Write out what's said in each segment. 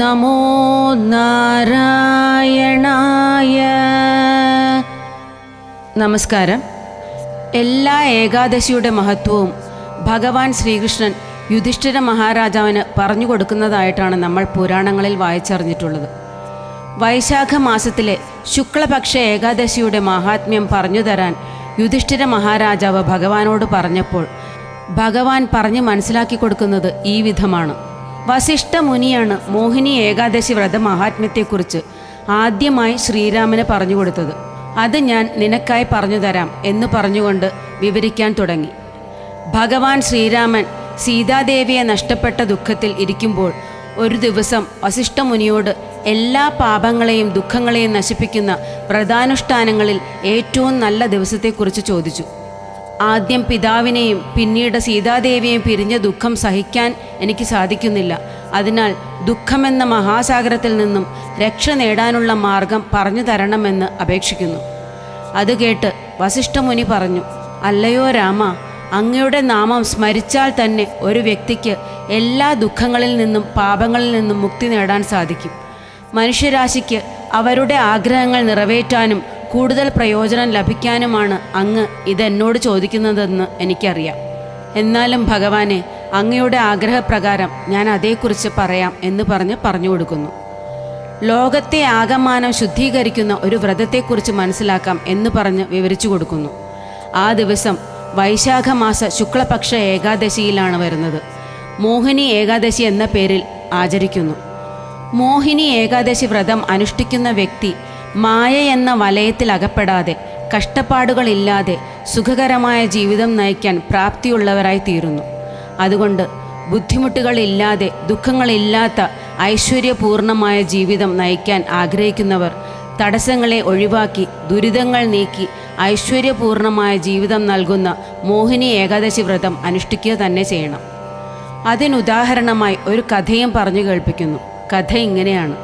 നമോ നാരായണായ. നമസ്കാരം. എല്ലാ ഏകാദശിയുടെ മഹത്വവും ഭഗവാൻ ശ്രീകൃഷ്ണൻ യുധിഷ്ഠിര മഹാരാജാവിന് പറഞ്ഞു കൊടുക്കുന്നതായിട്ടാണ് നമ്മൾ പുരാണങ്ങളിൽ വായിച്ചറിഞ്ഞിട്ടുള്ളത്. വൈശാഖ മാസത്തിലെ ശുക്ലപക്ഷ ഏകാദശിയുടെ മാഹാത്മ്യം പറഞ്ഞു തരാൻ യുധിഷ്ഠിര മഹാരാജാവ് ഭഗവാനോട് പറഞ്ഞപ്പോൾ ഭഗവാൻ പറഞ്ഞു മനസ്സിലാക്കി കൊടുക്കുന്നത് ഈ വിധമാണ്. വസിഷ്ഠ മുനിയാണ് മോഹിനി ഏകാദശി വ്രത മഹാത്മ്യത്തെക്കുറിച്ച് ആദ്യമായി ശ്രീരാമന് പറഞ്ഞു കൊടുത്തത്. അത് ഞാൻ നിനക്കായി പറഞ്ഞു തരാം എന്ന് പറഞ്ഞുകൊണ്ട് വിവരിക്കാൻ തുടങ്ങി. ഭഗവാൻ ശ്രീരാമൻ സീതാദേവിയെ നഷ്ടപ്പെട്ട ദുഃഖത്തിൽ ഇരിക്കുമ്പോൾ ഒരു ദിവസം വസിഷ്ഠ മുനിയോട് എല്ലാ പാപങ്ങളെയും ദുഃഖങ്ങളെയും നശിപ്പിക്കുന്ന വ്രതാനുഷ്ഠാനങ്ങളിൽ ഏറ്റവും നല്ല ദിവസത്തെക്കുറിച്ച് ചോദിച്ചു. ആദ്യം പിതാവിനെയും പിന്നീട് സീതാദേവിയെയും പിരിഞ്ഞ ദുഃഖം സഹിക്കാൻ എനിക്ക് സാധിക്കുന്നില്ല. അതിനാൽ ദുഃഖമെന്ന മഹാസാഗരത്തിൽ നിന്നും രക്ഷ നേടാനുള്ള മാർഗം പറഞ്ഞു തരണമെന്ന് അപേക്ഷിക്കുന്നു. അത് കേട്ട് വസിഷ്ഠമുനി പറഞ്ഞു, അല്ലയോ രാമ, അങ്ങയുടെ നാമം സ്മരിച്ചാൽ തന്നെ ഒരു വ്യക്തിക്ക് എല്ലാ ദുഃഖങ്ങളിൽ നിന്നും പാപങ്ങളിൽ നിന്നും മുക്തി നേടാൻ സാധിക്കും. മനുഷ്യരാശിക്ക് അവരുടെ ആഗ്രഹങ്ങൾ നിറവേറ്റാനും കൂടുതൽ പ്രയോജനം ലഭിക്കാനുമാണ് അങ്ങ് ഇതെന്നോട് ചോദിക്കുന്നതെന്ന് എനിക്കറിയാം. എന്നാലും ഭഗവാനെ, അങ്ങയുടെ ആഗ്രഹപ്രകാരം ഞാൻ അതേക്കുറിച്ച് പറയാം എന്ന് പറഞ്ഞു കൊടുക്കുന്നു. ലോകത്തെ ആകമാനം ശുദ്ധീകരിക്കുന്ന ഒരു വ്രതത്തെക്കുറിച്ച് മനസ്സിലാക്കാം എന്ന് പറഞ്ഞ് വിവരിച്ചു കൊടുക്കുന്നു. ആ ദിവസം വൈശാഖ മാസ ശുക്ലപക്ഷ ഏകാദശിയിലാണ് വരുന്നത്. മോഹിനി ഏകാദശി എന്ന പേരിൽ ആചരിക്കുന്നു. മോഹിനി ഏകാദശി വ്രതം അനുഷ്ഠിക്കുന്ന വ്യക്തി മായ എന്ന വലയത്തിൽ അകപ്പെടാതെ കഷ്ടപ്പാടുകളില്ലാതെ സുഖകരമായ ജീവിതം നയിക്കാൻ പ്രാപ്തിയുള്ളവരായി തീരുന്നു. അതുകൊണ്ട് ബുദ്ധിമുട്ടുകളില്ലാതെ ദുഃഖങ്ങളില്ലാത്ത ഐശ്വര്യപൂർണമായ ജീവിതം നയിക്കാൻ ആഗ്രഹിക്കുന്നവർ തടസ്സങ്ങളെ ഒഴിവാക്കി ദുരിതങ്ങൾ നീക്കി ഐശ്വര്യപൂർണമായ ജീവിതം നൽകുന്ന മോഹിനി ഏകാദശി വ്രതം അനുഷ്ഠിക്കുക തന്നെ ചെയ്യണം. അതിനുദാഹരണമായി ഒരു കഥയും പറഞ്ഞു കേൾപ്പിക്കുന്നു. കഥ ഇങ്ങനെയാണ്.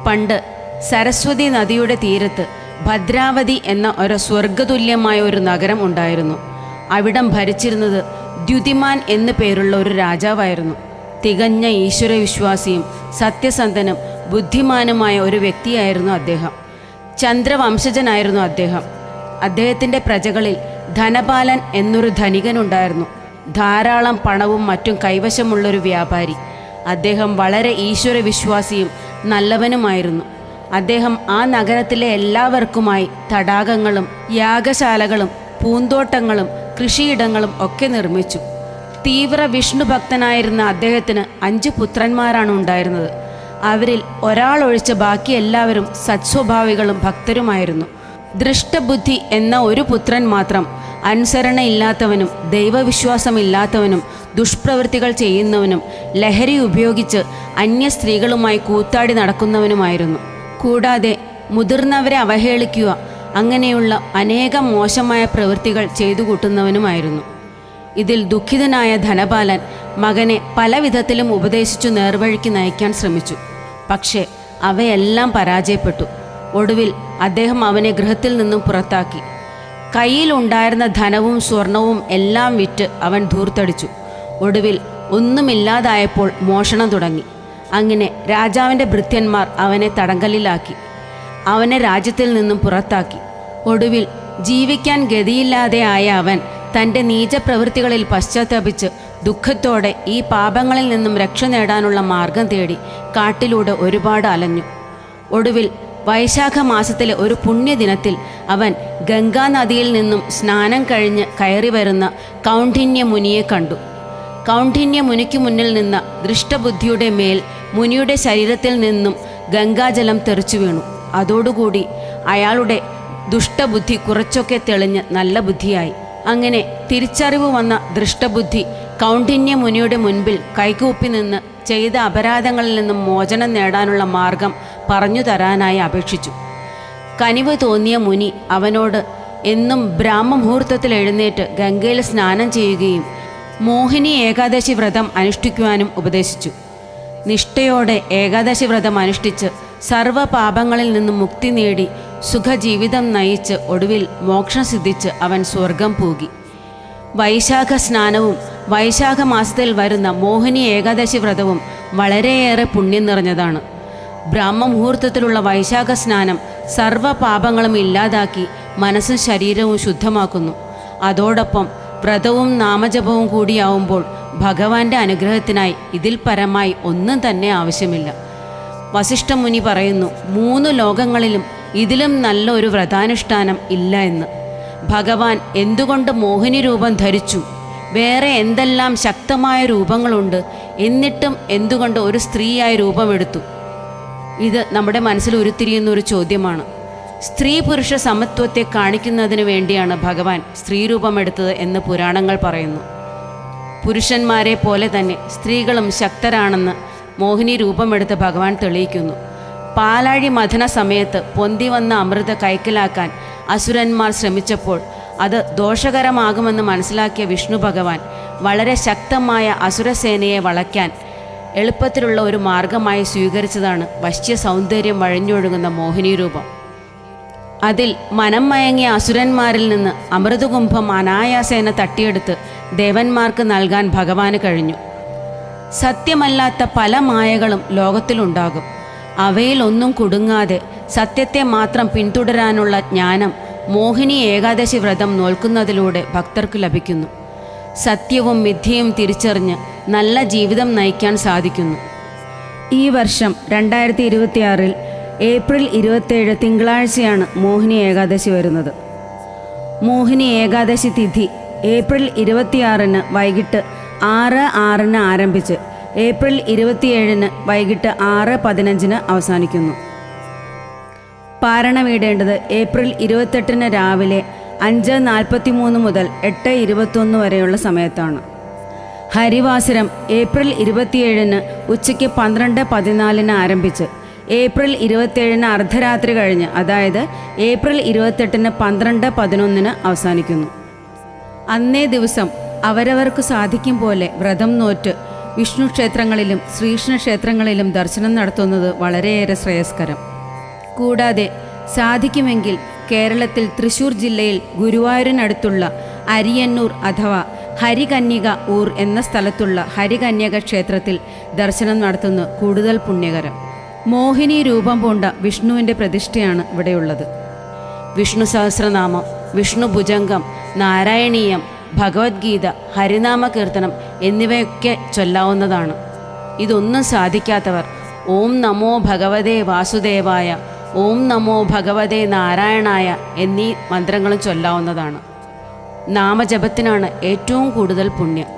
പണ്ട് സരസ്വതി നദിയുടെ തീരത്ത് ഭദ്രാവതി എന്ന ഒരു സ്വർഗതുല്യമായ ഒരു നഗരം ഉണ്ടായിരുന്നു. അവിടം ഭരിച്ചിരുന്നത് ദ്യുതിമാൻ എന്നു പേരുള്ള ഒരു രാജാവായിരുന്നു. തികഞ്ഞ ഈശ്വരവിശ്വാസിയും സത്യസന്ധനും ബുദ്ധിമാനുമായ ഒരു വ്യക്തിയായിരുന്നു അദ്ദേഹം. ചന്ദ്രവംശജനായിരുന്നു അദ്ദേഹം. അദ്ദേഹത്തിൻ്റെ പ്രജകളിൽ ധനപാലൻ എന്നൊരു ധനികനുണ്ടായിരുന്നു. ധാരാളം പണവും മറ്റും കൈവശമുള്ളൊരു വ്യാപാരി. അദ്ദേഹം വളരെ ഈശ്വരവിശ്വാസിയും നല്ലവനുമായിരുന്നു. അദ്ദേഹം ആ നഗരത്തിലെ എല്ലാവർക്കുമായി തടാകങ്ങളും യാഗശാലകളും പൂന്തോട്ടങ്ങളും കൃഷിയിടങ്ങളും ഒക്കെ നിർമ്മിച്ചു. തീവ്ര വിഷ്ണുഭക്തനായിരുന്ന അദ്ദേഹത്തിന് 5 പുത്രന്മാരാണ് ഉണ്ടായിരുന്നത്. അവരിൽ ഒരാളൊഴിച്ച് ബാക്കി എല്ലാവരും സത്സ്വഭാവികളും ഭക്തരുമായിരുന്നു. ദൃഷ്ടബുദ്ധി എന്ന ഒരു പുത്രൻ മാത്രം അനുസരണയില്ലാത്തവനും ദൈവവിശ്വാസമില്ലാത്തവനും ദുഷ്പ്രവൃത്തികൾ ചെയ്യുന്നവനും ലഹരി ഉപയോഗിച്ച് അന്യ സ്ത്രീകളുമായി കൂത്താടി നടക്കുന്നവനുമായിരുന്നു. കൂടാതെ മുതിർന്നവരെ അവഹേളിക്കുക, അങ്ങനെയുള്ള അനേകം മോശമായ പ്രവൃത്തികൾ ചെയ്തു കൂട്ടുന്നവനുമായിരുന്നു. ഇതിൽ ദുഃഖിതനായ ധനപാലൻ മകനെ പല വിധത്തിലും ഉപദേശിച്ചു നേർവഴിക്ക് നയിക്കാൻ ശ്രമിച്ചു. പക്ഷേ അവയെല്ലാം പരാജയപ്പെട്ടു. ഒടുവിൽ അദ്ദേഹം അവനെ ഗൃഹത്തിൽ നിന്നും പുറത്താക്കി. കയ്യിലുണ്ടായിരുന്ന ധനവും സ്വർണവും എല്ലാം വിറ്റ് അവൻ ധൂർത്തടിച്ചു. ഒടുവിൽ ഒന്നുമില്ലാതായപ്പോൾ മോഷണം തുടങ്ങി. അങ്ങനെ രാജാവിൻ്റെ ഭൃത്യന്മാർ അവനെ തടങ്കലിലാക്കി. അവനെ രാജ്യത്തിൽ നിന്നും പുറത്താക്കി. ഒടുവിൽ ജീവിക്കാൻ ഗതിയില്ലാതെ ആയ അവൻ തൻ്റെ നീചപ്രവൃത്തികളിൽ പശ്ചാത്തപിച്ച് ദുഃഖത്തോടെ ഈ പാപങ്ങളിൽ നിന്നും രക്ഷ നേടാനുള്ള മാർഗം തേടി കാട്ടിലൂടെ ഒരുപാട് അലഞ്ഞു. ഒടുവിൽ വൈശാഖ മാസത്തിലെ ഒരു പുണ്യദിനത്തിൽ അവൻ ഗംഗാനദിയിൽ നിന്നും സ്നാനം കഴിഞ്ഞ് കയറി വരുന്ന കൗണ്ഡിന്യ മുനിയെ കണ്ടു. കൗണ്ഡിന്യ മുനിക്ക് മുന്നിൽ നിന്ന ദൃഷ്ടബുദ്ധിയുടെ മേൽ മുനിയുടെ ശരീരത്തിൽ നിന്നും ഗംഗാജലം തെറിച്ചു വീണു. അതോടുകൂടി അയാളുടെ ദുഷ്ടബുദ്ധി കുറച്ചൊക്കെ തെളിഞ്ഞ് നല്ല ബുദ്ധിയായി. അങ്ങനെ തിരിച്ചറിവ് വന്ന ദൃഷ്ടബുദ്ധി കൗണ്ഡിന്യ മുനിയുടെ മുൻപിൽ കൈകൂപ്പി നിന്ന് ചെയ്ത അപരാധങ്ങളിൽ നിന്നും മോചനം നേടാനുള്ള മാർഗം പറഞ്ഞു തരാനായി അപേക്ഷിച്ചു. കനിവ് തോന്നിയ മുനി അവനോട് എന്നും ബ്രാഹ്മമുഹൂർത്തത്തിൽ എഴുന്നേറ്റ് ഗംഗയിൽ സ്നാനം ചെയ്യുകയും മോഹിനി ഏകാദശി വ്രതം അനുഷ്ഠിക്കുവാനും ഉപദേശിച്ചു. നിഷ്ഠയോടെ ഏകാദശി വ്രതം അനുഷ്ഠിച്ച് സർവ്വപാപങ്ങളിൽ നിന്നും മുക്തി നേടി സുഖജീവിതം നയിച്ച് ഒടുവിൽ മോക്ഷം സിദ്ധിച്ച് അവൻ സ്വർഗം പൂകി. വൈശാഖ സ്നാനവും വൈശാഖ മാസത്തിൽ വരുന്ന മോഹിനി ഏകാദശി വ്രതവും വളരെയേറെ പുണ്യം നിറഞ്ഞതാണ്. ബ്രാഹ്മമുഹൂർത്തത്തിലുള്ള വൈശാഖ സ്നാനം സർവ്വ പാപങ്ങളും ഇല്ലാതാക്കി മനസ്സും ശരീരവും ശുദ്ധമാക്കുന്നു. അതോടൊപ്പം വ്രതവും നാമജപവും കൂടിയാവുമ്പോൾ ഭഗവാന്റെ അനുഗ്രഹത്തിനായി ഇതിൽ പരമായി ഒന്നും തന്നെ ആവശ്യമില്ല. വസിഷ്ഠമുനി പറയുന്നു, 3 ലോകങ്ങളിലും ഇതിലും നല്ല ഒരു വ്രതാനുഷ്ഠാനം ഇല്ല എന്ന്. ഭഗവാൻ എന്തുകൊണ്ട് മോഹിനി രൂപം ധരിച്ചു? വേറെ എന്തെല്ലാം ശക്തമായ രൂപങ്ങളുണ്ട്, എന്നിട്ടും എന്തുകൊണ്ട് ഒരു സ്ത്രീയായി രൂപമെടുത്തു? ഇത് നമ്മുടെ മനസ്സിൽ ഉരുത്തിരിയുന്ന ഒരു ചോദ്യമാണ്. സ്ത്രീ പുരുഷ സമത്വത്തെ കാണിക്കുന്നതിന് വേണ്ടിയാണ് ഭഗവാൻ സ്ത്രീരൂപമെടുത്തത് എന്ന് പുരാണങ്ങൾ പറയുന്നു. പുരുഷന്മാരെ പോലെ തന്നെ സ്ത്രീകളും ശക്തരാണെന്ന് മോഹിനി രൂപമെടുത്ത് ഭഗവാൻ തെളിയിക്കുന്നു. പാലാഴി മഥന സമയത്ത് പൊന്തി വന്ന അമൃത കൈക്കലാക്കാൻ അസുരന്മാർ ശ്രമിച്ചപ്പോൾ അത് ദോഷകരമാകുമെന്ന് മനസ്സിലാക്കിയ വിഷ്ണു ഭഗവാൻ വളരെ ശക്തമായ അസുരസേനയെ വളയ്ക്കാൻ എളുപ്പത്തിലുള്ള ഒരു മാർഗമായി സ്വീകരിച്ചതാണ് വശ്യ സൗന്ദര്യം വഴിഞ്ഞൊഴുകുന്ന മോഹിനി രൂപം. അതിൽ മനം മയങ്ങിയ അസുരന്മാരിൽ നിന്ന് അമൃതകുംഭം അനായാസേന തട്ടിയെടുത്ത് ദേവന്മാർക്ക് നൽകാൻ ഭഗവാന് കഴിഞ്ഞു. സത്യമല്ലാത്ത പല മായകളും ലോകത്തിലുണ്ടാകും. അവയിലൊന്നും കുടുങ്ങാതെ സത്യത്തെ മാത്രം പിന്തുടരാനുള്ള ജ്ഞാനം മോഹിനി ഏകാദശി വ്രതം നോൽക്കുന്നതിലൂടെ ഭക്തർക്ക് ലഭിക്കുന്നു. സത്യവും മിഥ്യയും തിരിച്ചറിഞ്ഞ് നല്ല ജീവിതം നയിക്കാൻ സാധിക്കുന്നു. ഈ വർഷം 2026 ഏപ്രിൽ 27 തിങ്കളാഴ്ചയാണ് മോഹിനി ഏകാദശി വരുന്നത്. മോഹിനി ഏകാദശി തിഥി ഏപ്രിൽ 26 വൈകിട്ട് 6:06 ആരംഭിച്ച് ഏപ്രിൽ 27 വൈകിട്ട് 6:15 അവസാനിക്കുന്നു. പാരണമിടേണ്ടത് ഏപ്രിൽ 28 രാവിലെ 5:43 മുതൽ 8:21 വരെയുള്ള സമയത്താണ്. ഹരിവാസരം ഏപ്രിൽ 27 ഉച്ചയ്ക്ക് 12:14 ആരംഭിച്ച് ഏപ്രിൽ 27 അർദ്ധരാത്രി കഴിഞ്ഞ്, അതായത് ഏപ്രിൽ 28 12:11 അവസാനിക്കുന്നു. അന്നേ ദിവസം അവരവർക്ക് സാധിക്കും പോലെ വ്രതം നോറ്റ് വിഷ്ണു ക്ഷേത്രങ്ങളിലും ശ്രീകൃഷ്ണ ക്ഷേത്രങ്ങളിലും ദർശനം നടത്തുന്നത് വളരെയേറെ ശ്രേയസ്കരം. കൂടാതെ സാധിക്കുമെങ്കിൽ കേരളത്തിൽ തൃശ്ശൂർ ജില്ലയിൽ ഗുരുവായൂരിനടുത്തുള്ള അരിയന്നൂർ അഥവാ ഹരികന്യക ഊർ എന്ന സ്ഥലത്തുള്ള ഹരികന്യക ക്ഷേത്രത്തിൽ ദർശനം നടത്തുന്നത് കൂടുതൽ പുണ്യകരം. മോഹിനി രൂപം പൂണ്ട വിഷ്ണുവിൻ്റെ പ്രതിഷ്ഠയാണ് ഇവിടെയുള്ളത്. വിഷ്ണു സഹസ്രനാമം, വിഷ്ണു ഭുജംഗം, നാരായണീയം, ഭഗവത്ഗീത, ഹരിനാമ കീർത്തനം എന്നിവയൊക്കെ ചൊല്ലാവുന്നതാണ്. ഇതൊന്നും സാധിക്കാത്തവർ ഓം നമോ ഭഗവതേ വാസുദേവായ, ഓം നമോ ഭഗവതേ നാരായണായ എന്നീ മന്ത്രങ്ങളും ചൊല്ലാവുന്നതാണ്. നാമജപത്തിനാണ് ഏറ്റവും കൂടുതൽ പുണ്യം.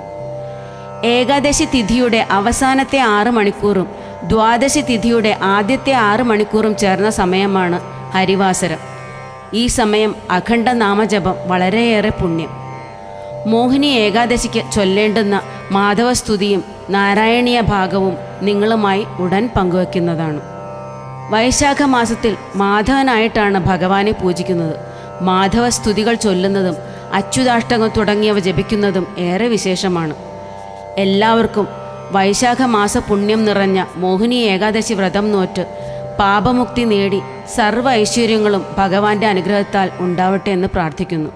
ഏകാദശി തിഥിയുടെ അവസാനത്തെ 6 മണിക്കൂറും ദ്വാദശി തിഥിയുടെ ആദ്യത്തെ 6 മണിക്കൂറും ചേർന്ന സമയമാണ് ഹരിവാസരം. ഈ സമയം അഖണ്ഡ നാമജപം വളരെയേറെ പുണ്യം. മോഹിനി ഏകാദശിക്ക് ചൊല്ലേണ്ടുന്ന മാധവസ്തുതിയും നാരായണീയ ഭാഗവും നിങ്ങളുമായി ഉടൻ പങ്കുവയ്ക്കുന്നതാണ്. വൈശാഖ മാസത്തിൽ മാധവനായിട്ടാണ് ഭഗവാനെ പൂജിക്കുന്നത്. മാധവസ്തുതികൾ ചൊല്ലുന്നതും അച്യുതാഷ്ടകം തുടങ്ങിയവ ജപിക്കുന്നതും ഏറെ വിശേഷമാണ്. എല്ലാവർക്കും വൈശാഖ മാസ പുണ്യം നിറഞ്ഞ മോഹിനി ഏകാദശി വ്രതം നോറ്റ് പാപമുക്തി നേടി സർവ്വ ഐശ്വര്യങ്ങളും ഭഗവാന്റെ അനുഗ്രഹത്താൽ ഉണ്ടാവട്ടെ എന്ന് പ്രാർത്ഥിക്കുന്നു.